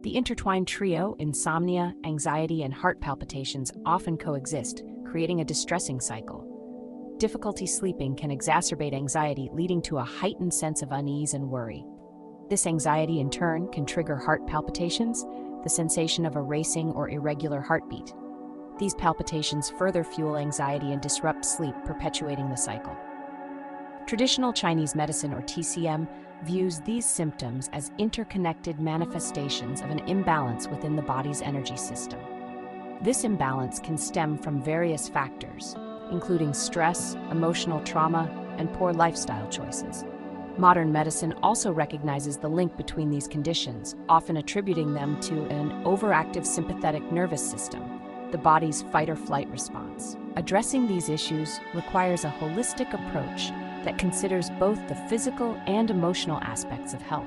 The intertwined trio, insomnia, anxiety, and heart palpitations, often coexist, creating a distressing cycle. Difficulty sleeping can exacerbate anxiety, leading to a heightened sense of unease and worry. This anxiety, in turn, can trigger heart palpitations, the sensation of a racing or irregular heartbeat. These palpitations further fuel anxiety and disrupt sleep, perpetuating the cycle. Traditional Chinese medicine, or TCM, views these symptoms as interconnected manifestations of an imbalance within the body's energy system. This imbalance can stem from various factors, including stress, emotional trauma, and poor lifestyle choices. Modern medicine also recognizes the link between these conditions, often attributing them to an overactive sympathetic nervous system, the body's fight-or-flight response. Addressing these issues requires a holistic approach that considers both the physical and emotional aspects of health.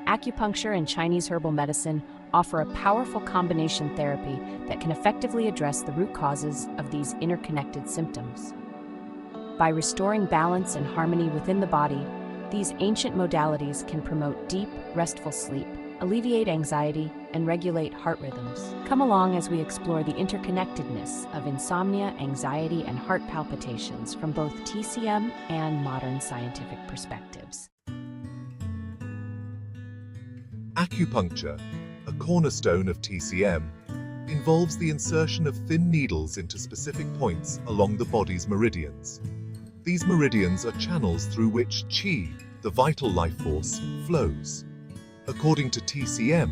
Acupuncture and Chinese herbal medicine offer a powerful combination therapy that can effectively address the root causes of these interconnected symptoms. By restoring balance and harmony within the body, these ancient modalities can promote deep, restful sleep, alleviate anxiety, and regulate heart rhythms. Come along as we explore the interconnectedness of insomnia, anxiety, and heart palpitations from both TCM and modern scientific perspectives. Acupuncture, a cornerstone of TCM, involves the insertion of thin needles into specific points along the body's meridians. These meridians are channels through which qi, the vital life force, flows. According to TCM,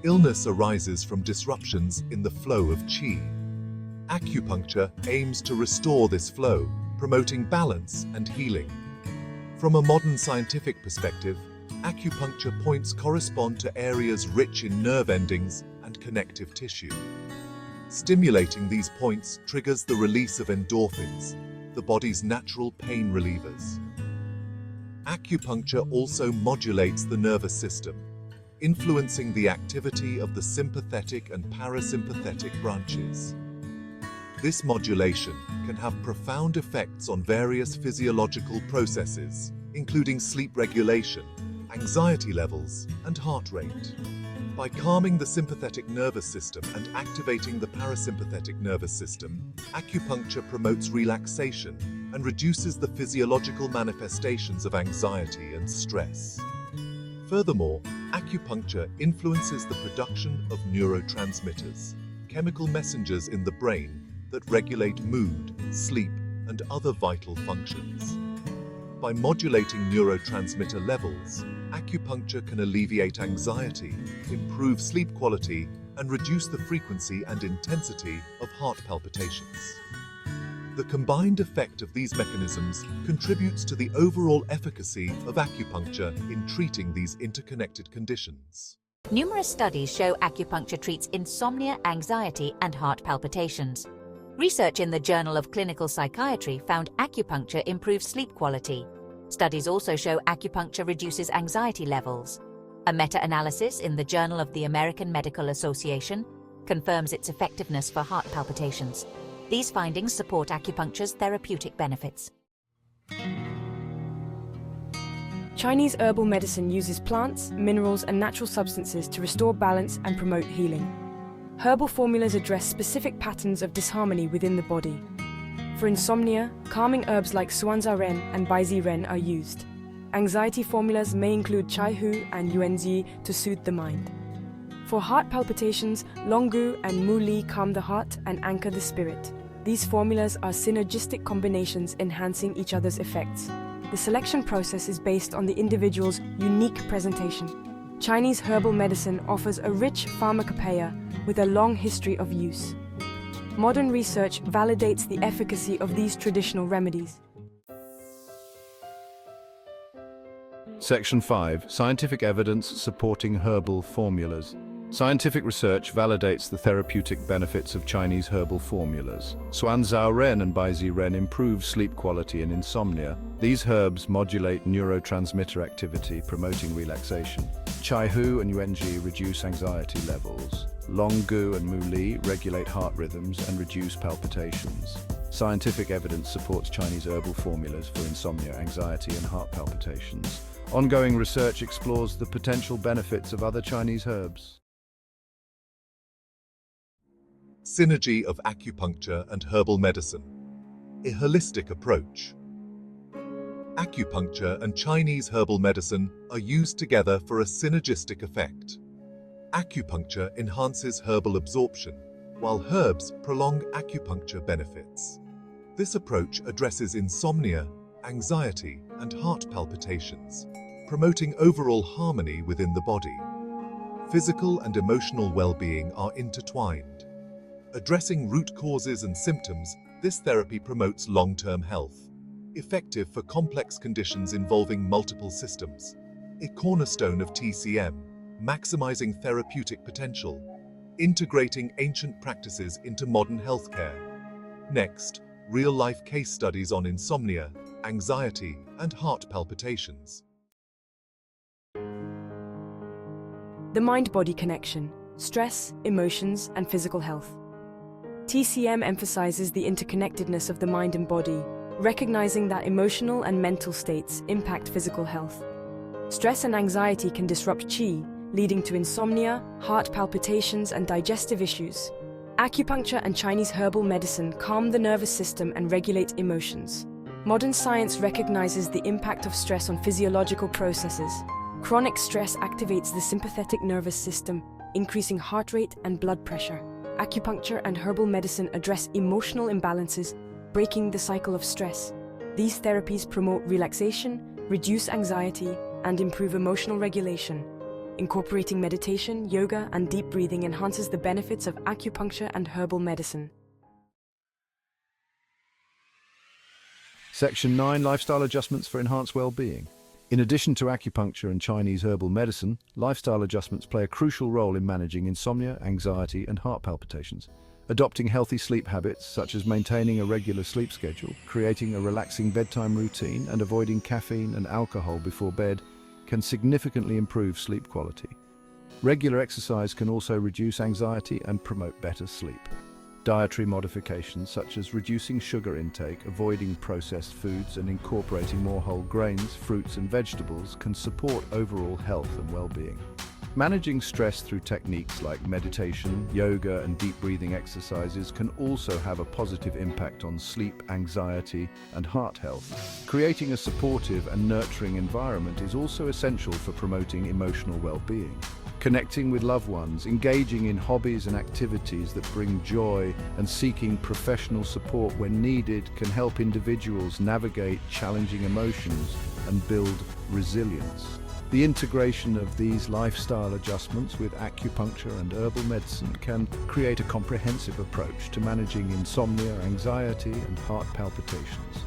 illness arises from disruptions in the flow of qi. Acupuncture aims to restore this flow, promoting balance and healing. From a modern scientific perspective, acupuncture points correspond to areas rich in nerve endings and connective tissue. Stimulating these points triggers the release of endorphins, the body's natural pain relievers. Acupuncture also modulates the nervous system, influencing the activity of the sympathetic and parasympathetic branches. This modulation can have profound effects on various physiological processes, including sleep regulation, anxiety levels, and heart rate. By calming the sympathetic nervous system and activating the parasympathetic nervous system, acupuncture promotes relaxation and reduces the physiological manifestations of anxiety and stress. Furthermore, acupuncture influences the production of neurotransmitters, chemical messengers in the brain that regulate mood, sleep, and other vital functions. By modulating neurotransmitter levels, acupuncture can alleviate anxiety, improve sleep quality, and reduce the frequency and intensity of heart palpitations. The combined effect of these mechanisms contributes to the overall efficacy of acupuncture in treating these interconnected conditions. Numerous studies show acupuncture treats insomnia, anxiety, and heart palpitations. Research in the Journal of Clinical Psychiatry found acupuncture improves sleep quality. Studies also show acupuncture reduces anxiety levels. A meta-analysis in the Journal of the American Medical Association confirms its effectiveness for heart palpitations. These findings support acupuncture's therapeutic benefits. Chinese herbal medicine uses plants, minerals, and natural substances to restore balance and promote healing. Herbal formulas address specific patterns of disharmony within the body. For insomnia, calming herbs like suanza ren and baizi ren are used. Anxiety formulas may include chai hu and yuanzi to soothe the mind. For heart palpitations, longu and mu li calm the heart and anchor the spirit. These formulas are synergistic combinations enhancing each other's effects. The selection process is based on the individual's unique presentation. Chinese herbal medicine offers a rich pharmacopoeia with a long history of use. Modern research validates the efficacy of these traditional remedies. Section 5. Scientific evidence supporting herbal formulas. Scientific research validates the therapeutic benefits of Chinese herbal formulas. Suanzhao Ren and Baizi Ren improve sleep quality and insomnia. These herbs modulate neurotransmitter activity, promoting relaxation. Chai Hu and Yuanji reduce anxiety levels. Long Gu and Mu Li regulate heart rhythms and reduce palpitations. Scientific evidence supports Chinese herbal formulas for insomnia, anxiety, and heart palpitations. Ongoing research explores the potential benefits of other Chinese herbs. Synergy of acupuncture and herbal medicine. A holistic approach. Acupuncture and Chinese herbal medicine are used together for a synergistic effect. Acupuncture enhances herbal absorption, while herbs prolong acupuncture benefits. This approach addresses insomnia, anxiety, and heart palpitations, promoting overall harmony within the body. Physical and emotional well-being are intertwined. Addressing root causes and symptoms, this therapy promotes long-term health, effective for complex conditions involving multiple systems. A cornerstone of TCM, maximizing therapeutic potential, integrating ancient practices into modern healthcare. Next, real-life case studies on insomnia, anxiety, and heart palpitations. The mind-body connection, stress, emotions, and physical health. TCM emphasizes the interconnectedness of the mind and body, recognizing that emotional and mental states impact physical health. Stress and anxiety can disrupt qi, leading to insomnia, heart palpitations, and digestive issues. Acupuncture and Chinese herbal medicine calm the nervous system and regulate emotions. Modern science recognizes the impact of stress on physiological processes. Chronic stress activates the sympathetic nervous system, increasing heart rate and blood pressure. Acupuncture and herbal medicine address emotional imbalances, breaking the cycle of stress. These therapies promote relaxation, reduce anxiety, and improve emotional regulation. Incorporating meditation, yoga, and deep breathing enhances the benefits of acupuncture and herbal medicine. Section 9. Lifestyle adjustments for enhanced well-being. In addition to acupuncture and Chinese herbal medicine, lifestyle adjustments play a crucial role in managing insomnia, anxiety, and heart palpitations. Adopting healthy sleep habits, such as maintaining a regular sleep schedule, creating a relaxing bedtime routine, and avoiding caffeine and alcohol before bed, can significantly improve sleep quality. Regular exercise can also reduce anxiety and promote better sleep. Dietary modifications, such as reducing sugar intake, avoiding processed foods, and incorporating more whole grains, fruits, and vegetables, can support overall health and well-being. Managing stress through techniques like meditation, yoga, and deep breathing exercises can also have a positive impact on sleep, anxiety, and heart health. Creating a supportive and nurturing environment is also essential for promoting emotional well-being. Connecting with loved ones, engaging in hobbies and activities that bring joy, and seeking professional support when needed can help individuals navigate challenging emotions and build resilience. The integration of these lifestyle adjustments with acupuncture and herbal medicine can create a comprehensive approach to managing insomnia, anxiety, and heart palpitations.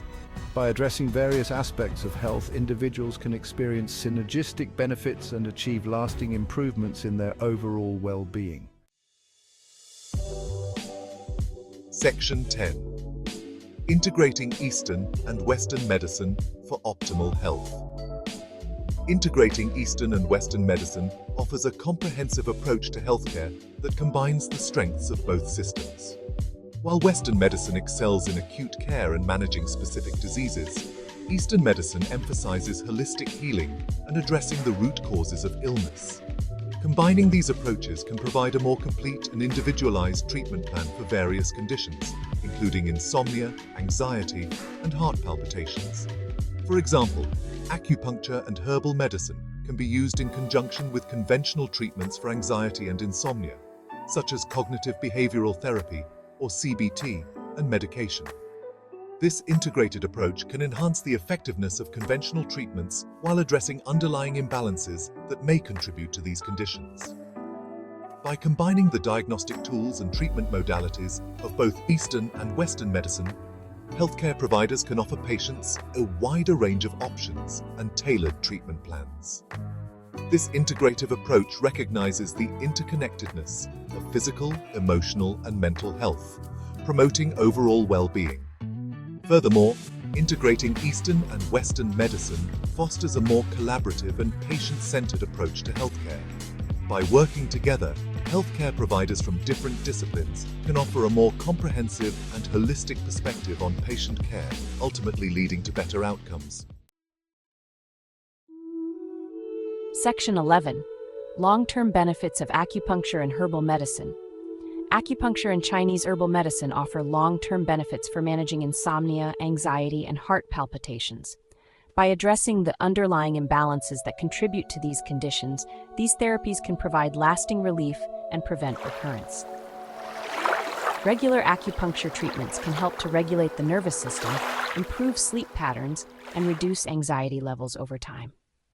By addressing various aspects of health, individuals can experience synergistic benefits and achieve lasting improvements in their overall well-being. Section 10. Integrating Eastern and Western medicine for optimal health. Integrating Eastern and Western medicine offers a comprehensive approach to healthcare that combines the strengths of both systems. While Western medicine excels in acute care and managing specific diseases, Eastern medicine emphasizes holistic healing and addressing the root causes of illness. Combining these approaches can provide a more complete and individualized treatment plan for various conditions, including insomnia, anxiety, and heart palpitations. For example, acupuncture and herbal medicine can be used in conjunction with conventional treatments for anxiety and insomnia, such as cognitive behavioral therapy or CBT, and medication. This integrated approach can enhance the effectiveness of conventional treatments while addressing underlying imbalances that may contribute to these conditions. By combining the diagnostic tools and treatment modalities of both Eastern and Western medicine, healthcare providers can offer patients a wider range of options and tailored treatment plans. This integrative approach recognizes the interconnectedness of physical, emotional, and mental health, promoting overall well-being. Furthermore, integrating Eastern and Western medicine fosters a more collaborative and patient-centered approach to healthcare. By working together, healthcare providers from different disciplines can offer a more comprehensive and holistic perspective on patient care, ultimately leading to better outcomes. Section 11. Long-term benefits of acupuncture and herbal medicine. Acupuncture and Chinese herbal medicine offer long-term benefits for managing insomnia, anxiety, and heart palpitations. By addressing the underlying imbalances that contribute to these conditions, these therapies can provide lasting relief and prevent recurrence. Regular acupuncture treatments can help to regulate the nervous system, improve sleep patterns, and reduce anxiety levels over time.